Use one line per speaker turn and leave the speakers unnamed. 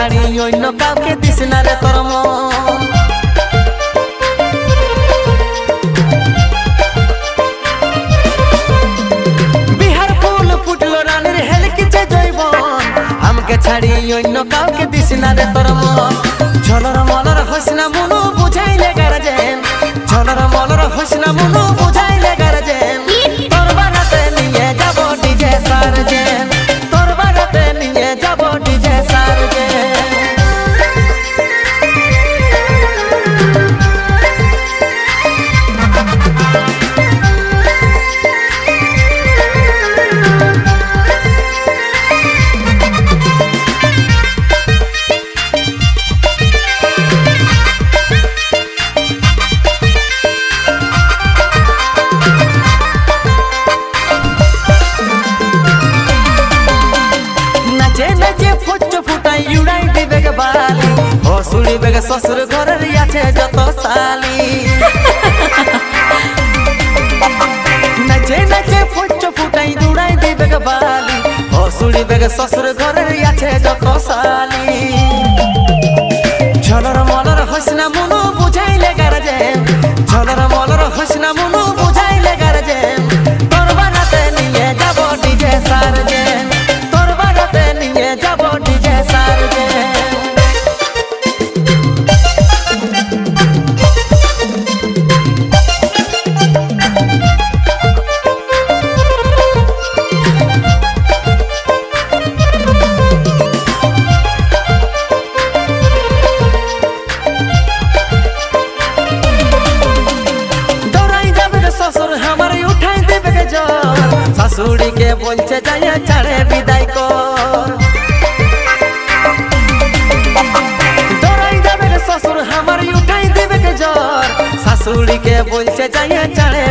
ছাড়ি অন্য কাউকে দিস না রে তোর মন। বিহার ফুল ফুটলো রানীর হেলকিছে জৈবন, আমাকে ছাড়ি অন্য কাউকে দিস না রে তোর মন। ঝলর মলর হইস না মনু বুঝাইলে গার্জেন, ঝলর মলর হইস না মনু বুঝাইলে গার্জেন। তোর বাড়াতে নিয়ে যাব ডিজে সার্জেন, তোর বাড়াতে নিয়ে যাব ডিজে সার্জেন। হসুড়ি বেগে শ্বশুর ঘরের আছে যত সালি, নাচে নাচে ফুচ ফুটাই দৌড়াই দিবে গে বালি। হসুড়ি বেগে শ্বশুর ঘরের আছে যত সালি। ঝলর মলর হইস না মনু বুঝাইলে গার্জেন, ঝলর মলর হইস না মনু বুঝাইলে গার্জেন। তোর বাড়াতে নিয়ে যাব ডিজে সার্জেন, তোর বাড়াতে নিয়ে যাব ডিজে সার্জেন। শাশুড়ি কে বলছে যাইয়া ছাড়ে বিদায় কর, দৌড়াই যাবে শ্বশুর আমার উঠাই দেবে কে জ্বর। শাশুড়ি কে বলছে যাইয়া ছাড়ে